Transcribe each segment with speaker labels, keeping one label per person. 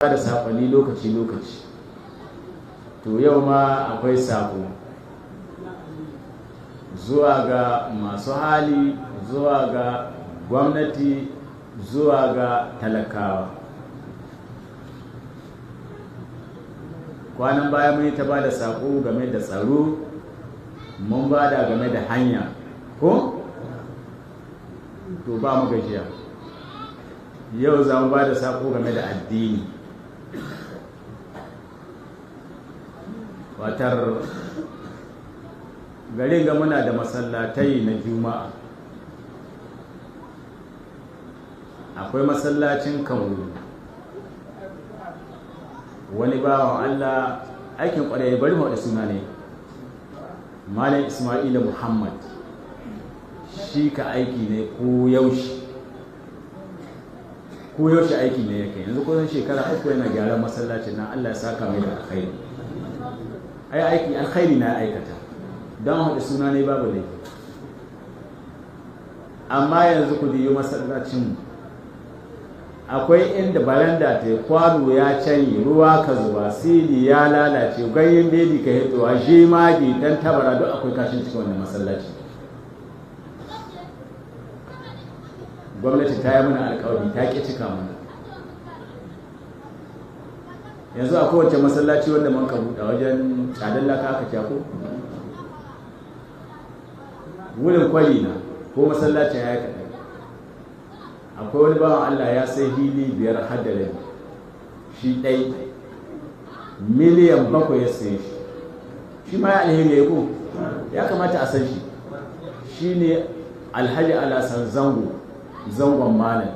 Speaker 1: da saƙonni lokaci-lokaci. To yau ma akwai saƙo zuwa ga masu hali, zuwa ga gwamnati, zuwa ga talakawa. Kwanan baya mun yi ta ba da saƙo game da tsaro, mun ba da game da hanya, ko? To ba mu gajiya. Yau za mu ba da saƙo game da addini. Watar garin ga muna da masallatai na juma'a. Akwai masallacin Kauru, wani bawan Allah aikin ƙwararri, bari mu da suna ne, Malam Ismaila Muhammad, shi ka aiki ne ko yaushe aiki ne yake. Yanzu kusan shekara 3 yana gyaran masallacin nan. Allah ya saka mai da alkhairi. Aiki alkhairi na aikata, don haɗa suna ne babu laifi. Amma yanzu ku diyo masallacin, akwai inda baranda ta kwano ya canye, ruwa ka zuba, sili ya lalace, ganyen bedi ka hitowa, jemage dan tabara, duk akwai kashin cikin wannan masallaci. Gwamnati ta yi mana alkawari, ta ƙi cika mana. Yanzu a kowace masallaci wanda man ka buɗa wajen tsadar laka aka kyako, wurin kwari na ko masallacin ya yi kaɗai. Akwai wani bawan Allah ya sai hili 5 har da rabi, shi ɗai miliyan 7 ya sai shi ma ya alheri ya ko ya kamata a san shi ne Alhaji Alasan zangon malam,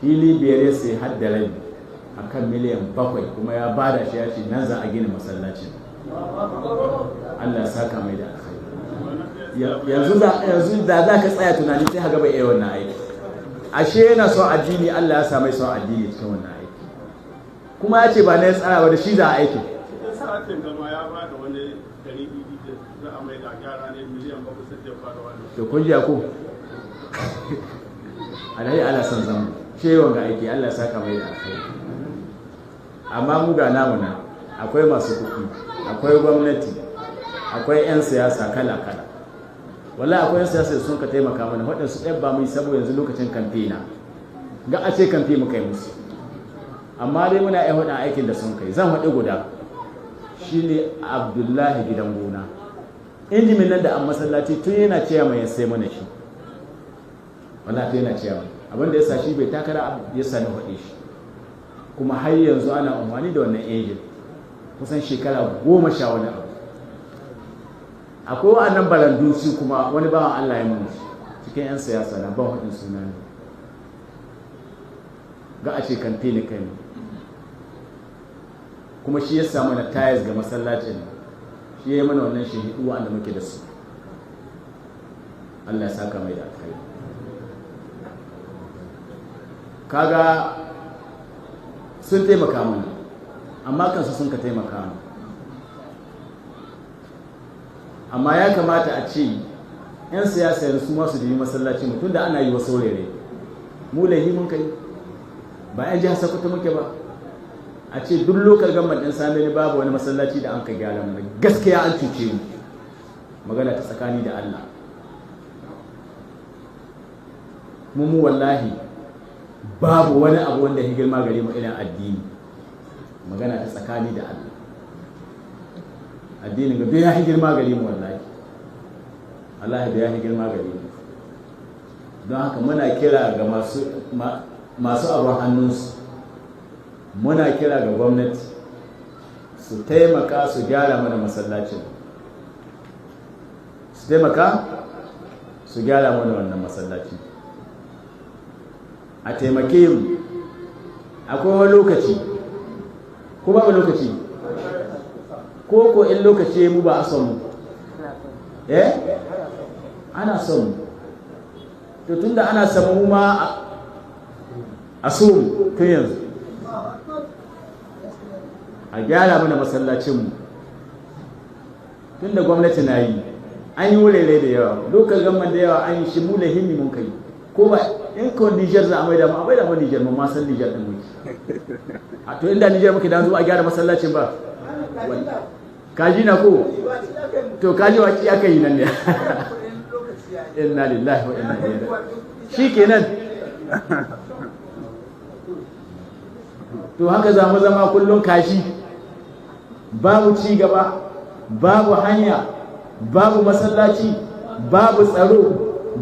Speaker 1: hili 5 ya sai har da rabi akan miliyan 7, kuma ya bada shi, ya ce nan za a gina masallacin. Allah ya saka mai da alkhairi. Yanzu da za ka tsaya tunani sai haga bai iya wannan aiki. Ashe yana son addini, Allah ya sa mai son addini cikin wannan aiki. Kuma ya ce ba na ya tsara ba, da shi za a aiki. To kun ji ko? Alhaji Allah san zama. Shi wanga aiki, Allah ya saka mai da alkhairi. Amma mu ga namu na, akwai masu kuɗi, akwai gwamnati, akwai 'yan siyasa kala-kala. Wallahi akwai 'yan siyasa da sun ka taimaka mana, waɗansu ɗaya ba mu yi saboda yanzu lokacin kamfe na, ga a ce kamfe mu kai musu. Amma dai muna iya aikin da sun kai. Zan haɗe guda, shi ne Abdullahi Gidan Gona. Injimin nan da an masallaci tun yana ciya mai sai mana shi. Wallahi tun yana ciya mai. Abin da ya sa shi bai takara ya sani haɗe shi. Kuma har yanzu ana umarni da wannan injin kusan shekara 10 wani abu. Akwai wa'annan barandu su kuma wani bawan Allah ya mun cikin 'yan siyasa na ban hudin suna ne, ga a ce kamfe ne kai, kuma shi ya samu na tayas ga masallacin, shi ya yi mana wannan shahidu wa'anda muke da su. Allah ya saka mai da alkhairi. Kaga sun taimaka mana, amma kansu sun ka taimaka mana. Amma ya kamata a ce 'yan siyasa yanzu su masu yi masallaci mutum da ana yi wa saurare. Mu laihi mun kai, ba 'yan jihar Sokoto muke ba. A ce duk lokal gamman ɗin Samini babu wani masallaci da an ka gyara mana. Gaskiya an cuce mu, magana ta tsakani da Allah. Mu wallahi babu wani abu wanda ya girma gare mu irin addini, magana ta tsakani da Allah. Addinin ga bai ya girma gare mu wallahi, Allah bai ya girma gare mu. Don haka muna kira ga masu abin hannunsu, muna kira ga gwamnati su taimaka su gyara mana masallacin, su taimaka su gyara mana wannan masallacin. A taimake mu. Akwai wani lokaci ko babu lokaci, ko in lokaci mu ba a son mu, ana son mu. To tunda ana son mu ma a so mu tun yanzu, a gyara mana masallacinmu. Tunda gwamnati na yi, an yi wurare da yawa, lokacin gamman da yawa an yi shi, mu lahimmi mun kai, ko ba in ko Niger za a mai da mu Niger mu ma san Niger din muke a to inda Niger muke dan zo a gyara masallacin ba kaji na ko to kaji waki aka yi nan ne inna lillahi wa inna ilaihi shikenan to haka za mu zama kullun kashi babu ci gaba babu hanya babu masallaci babu tsaro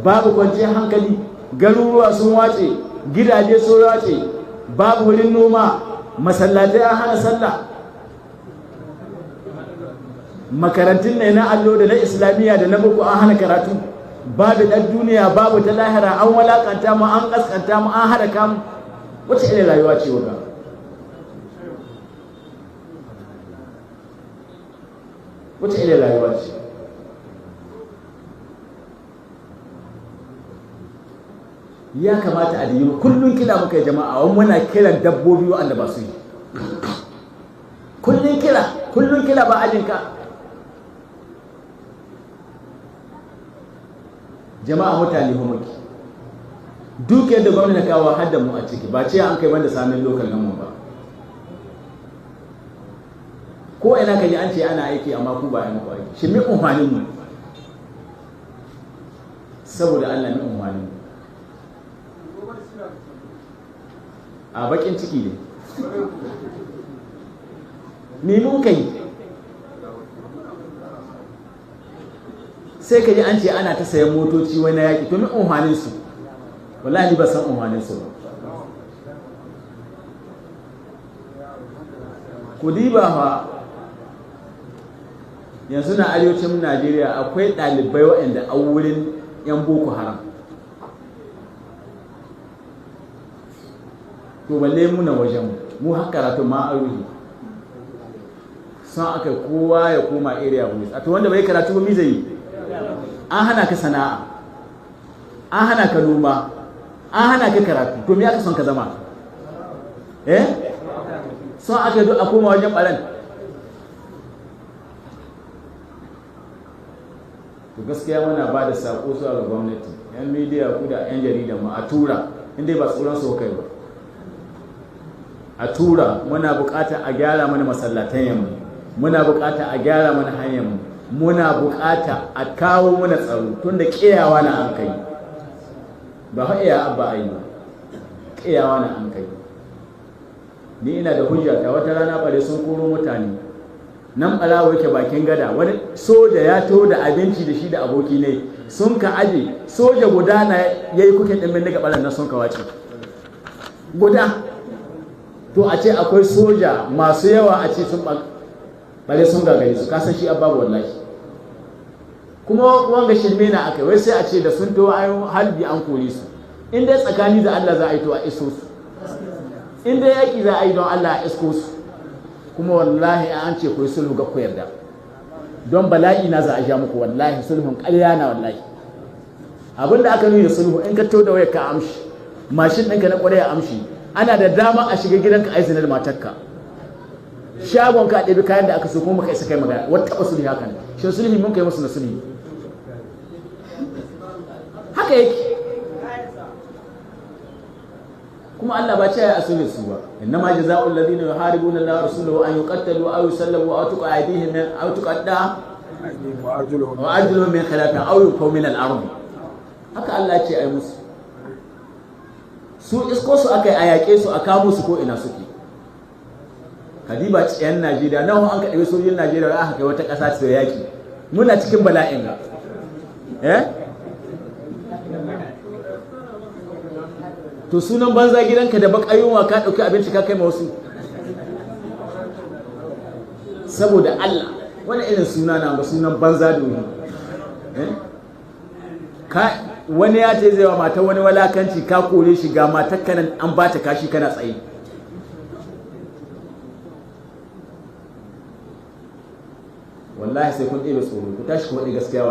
Speaker 1: babu kwanciyar hankali garuruwa sun wace gidaje sun wace babu wurin noma masallatai an hana sallah makarantun ne na allo da na islamiyya da na boko an hana karatu babu ɗan duniya babu ta lahira an walakanta mu an kaskanta mu an haɗa kamu wace irin rayuwa ce wa wace irin rayuwa ce ya kamata a yi kullum kila muka yi jama'a wani muna kiran dabbobi wa'anda ba su yi kullum kila ba ajinka jama'a mutane homoki duk yadda gwamnati kawo hadda mu a ciki ba ce an kai banda samun lokal nan ba ko ina ka ji an ce ana aiki amma ku ba a muku aiki shi mi umfanin mu saboda Allah mi umfanin mu a bakin ciki ne mun kai sai ka ji an ce ana ta sayan motoci wani yaƙi to mi umhanin su wallahi ba san umhanin su ba ku diba fa yanzu na arewacin Najeriya akwai ɗalibai waɗanda a wurin 'yan Boko Haram to balle muna wajen mu har karatu ma an ruhi san aka kowa ya koma area boys a to wanda bai karatu ba mi zai an hana ka sana'a an hana ka noma an hana ka karatu to me aka son ka zama son aka a koma wajen baran to gaskiya muna ba da sako zuwa ga gwamnati yan media ku da yan jarida mu a tura inda ba tsoron su kai ba a tura muna bukata a gyara mana masallatan yammu muna bukata a gyara mana hanyar mu muna bukata a kawo mana tsaro tunda kiyawa na an kai ba fa iya abba ayi ba kiyawa na an kai ni ina da hujja ta wata rana bare sun koro mutane nan balawo yake bakin gada wani soja ya to da abinci da shi da aboki ne sun ka aje soja guda na yayi kuke din daga balan nan sun ka wace guda to a ce akwai soja masu yawa a ce sun bare sun gagare su kasan shi ababu wallahi kuma wanga shirme na akai wai sai a ce da sun to ayo halbi an kore su in dai tsakani da Allah za a yi to a iso su in dai yaki za a yi don Allah a isko su kuma wallahi an ce ku yi sulhu ga ku yarda don bala'i na za a ja muku wallahi sulhun ƙarya na wallahi abinda aka nuna sulhu in ka to da waya ka amshi mashin ɗinka na ƙwarai amshi ana da dama a shiga gidanka a yi zinar matarka shagon ka ɗabi kayan da aka so kuma ka isa kai magana wata taɓa sulhi hakan shi sulhi mun kai musu na sulhi haka yake kuma Allah ba ce ya asuli su ba inna ma jazaa'ul ladina yuharibuna Allah wa rasulahu an yuqattalu aw yusallabu aw tuqa aydihim aw tuqadda wa arjuluhum min khilafin aw yuqaw min al-ard haka Allah ce ai musu su isko su aka yi a yaƙe su a kamo su ko ina suke kadiba ciyan Najeriya nawa an kaɗe sojin Najeriya da aka kai wata ƙasa ta yaƙi muna cikin bala'in ga to sunan banza gidanka da bakayunwa ka ɗauki abinci ka kai ma wasu saboda Allah wani irin suna na ba sunan banza da wuri wani ya ce zai wa matar wani walakanci ka kore shi ga matar kanan an ba ta kashi kana tsaye wallahi sai kun ɗebe tsoro ku tashi ku waɗi gaskiya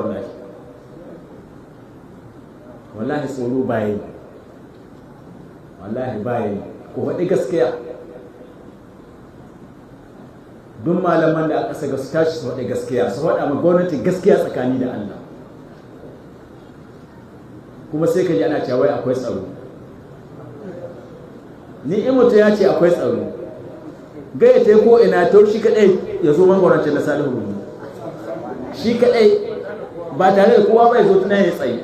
Speaker 1: wallahi tsoro baye wallahi baye ku waɗi gaskiya duk malaman da aka saka su tashi su waɗi gaskiya su waɗa ma gwamnati gaskiya tsakani da Allah kuma sai ka ji ana cewa akwai tsaro ni in mutum ya ce akwai tsaro gaya ta ko ina to shi kadai ya zo mangwarancin na Salihu Rumbu shi kadai ba tare da kowa bai zo tunan ya tsaye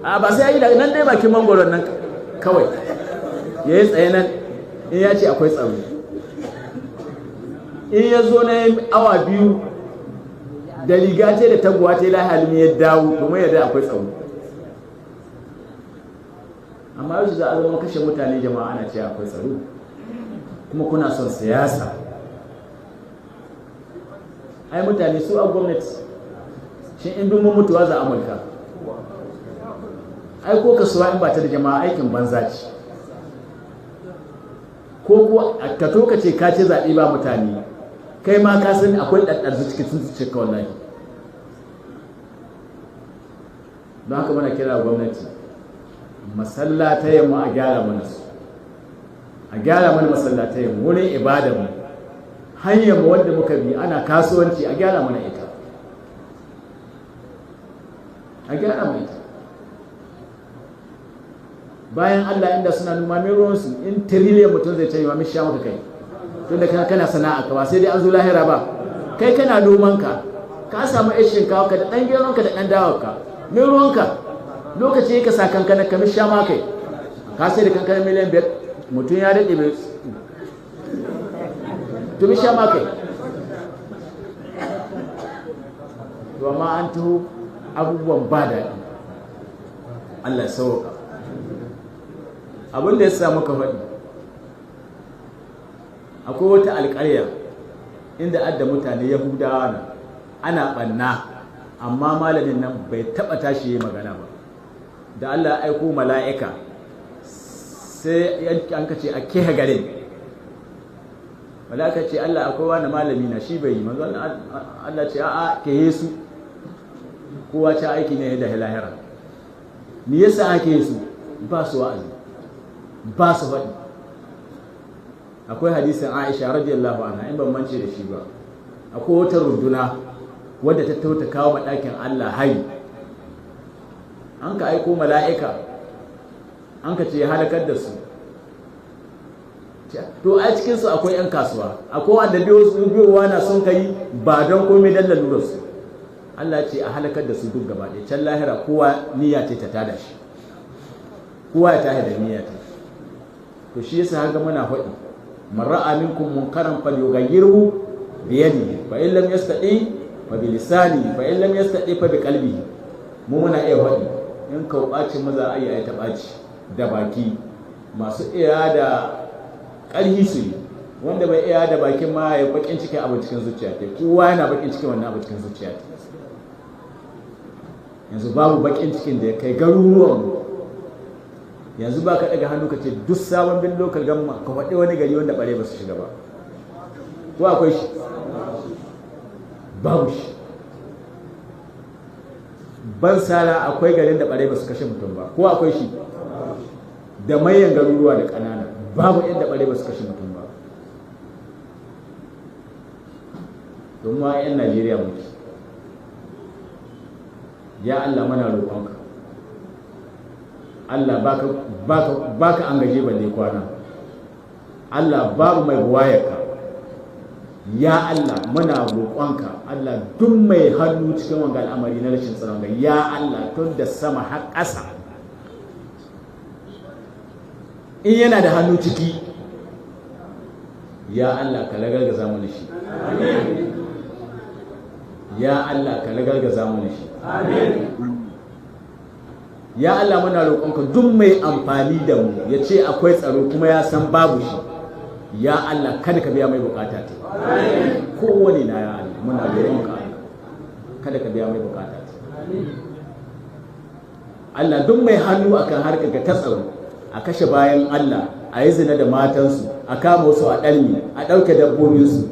Speaker 1: a ba sai yi daga nan dai bakin mangwaron nan kawai ya yi tsaye nan in ya ce akwai tsaro in ya zo na awa 2 da riga ce da taguwa ce lahalin ya dawo domin yadda akwai tsaro amma yau za a zama kashe mutane jama'a ana ce akwai tsaro kuma kuna son siyasa ai mutane su a gwamnati shi in dumin mutuwa za a mulka ai ko kasuwa in ba ta da jama'a aikin banza ce ko ka to ka ce ka ce zaɓe ba mutane kai ma ka sani akwai ɗaɗɗarzu cikin sun zuce ka wallahi don haka muna kira gwamnati masallatayen mu a gyara mana su a gyara mana masallatayen mu wurin ibadar mu hanyar mu wanda muka bi ana kasuwanci a gyara mana ita a gyara mana ita bayan Allah inda suna numa mai ruwansu in tiriliyan mutum zai ce ma mi sha maka kai tun da kana sana'a ka ba sai dai an zo lahira ba kai kana noman ka samu yan shinkawa ka da ɗan geronka da ɗan dawarka mai ruwanka lokaci ka sa kankana ka mi sha ma kai ka sai da kankana miliyan 5 mutum ya daɗe mai to mi sha ma kai to amma an taho abubuwan ba daɗi Allah ya sauka abin da ya sa muka faɗi akwai wata alƙarya inda adda mutane yahudawa na ana ɓanna amma malamin nan bai taɓa tashi yi magana ba da Allah ya aiko mala'ika sai an ka ce a keha garin mala'ika ce Allah akwai wani malami na shi bai yi manzo Allah ce a'a ke su kowa ce aiki ne da lahira ni yasa ake su ba su wa'azi ba su faɗi akwai hadisin Aisha radiyallahu anha in ban mance da shi ba akwai wata runduna wadda ta tauta kawo ɗakin Allah hari an ka aiko mala'ika an ka ce ya halakar da su to a cikinsu akwai 'yan kasuwa akwai wanda biyowa na sun kai ba don komai don lalurarsu Allah ce a halakar da su duk gaba ɗaya can lahira kowa niyya ce ta tada shi kowa ya tahi da niyya ta to shi yasa haka muna faɗi man ra'a minkum munkaran falyughayyirhu bi yadihi fa in lam yastati fa bi lisani fa in lam yastati fa bi qalbihi mu muna iya faɗi in ka ɓaci maza ayi ayi ta ɓaci da baki masu iya da ƙarhi su yi wanda bai iya da bakin ma ya bakin cikin abu cikin zuciya ta kowa yana bakin cikin wannan abu cikin zuciya ta yanzu babu bakin cikin da ya kai garuruwan yanzu ba ka daga hannu ka ce duk sabon bin local gamma ka faɗi wani gari wanda ɓare ba su shiga ba ko akwai shi babu shi ban sara akwai garin da ɓare ba su kashe mutum ba ko akwai shi da mayan garuruwa da ƙanana babu inda ɓare ba su kashe mutum ba don ma 'yan Najeriya muke ya Allah mana roƙonka Allah baka an gaje balle kwana Allah babu mai buwayarka ya Allah muna roƙonka Allah duk mai hannu cikin wanga al'amari na rashin tsaron ga ya Allah tun da sama har ƙasa in yana da hannu ciki ya Allah ka lagargaza mu shi ya Allah ka lagargaza mu shi ya Allah muna roƙonka duk mai amfani da mu ya ce akwai tsaro kuma ya san babu shi ya Allah kada ka biya mai bukata ta kowane na ya Allah muna roƙonka kada ka biya mai bukata ta Allah duk mai hannu akan harkar ga ta tsaro a kashe bayan Allah a yi zina da matansu a kama wasu a ɗalmi a ɗauke dabbobinsu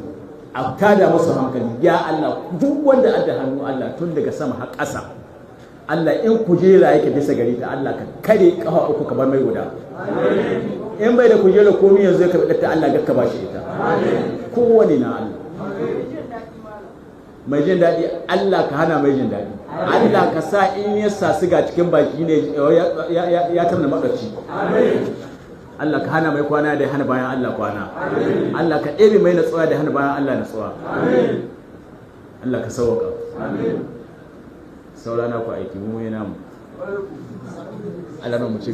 Speaker 1: a tada musu hankali ya Allah duk wanda adda hannu Allah tun daga sama har ƙasa Allah in kujera yake bisa gari ta Allah ka kare kafa uku ka bar mai guda in bai da kujera komai yanzu ya karɓi ta Allah ga ka bashi ita kowane na Allah mai jin daɗi Allah ka hana mai jin daɗi, Allah ka sa in ya sa siga cikin baki ne ya tamna maɗaci, Allah ka hana mai kwana da hana bayan Allah kwana, Allah ka ɗebe mai natsuwa da hana bayan Allah natsuwa, Allah ka sauwaka. Saurana ku aiki mu yana mu. Allah mu ci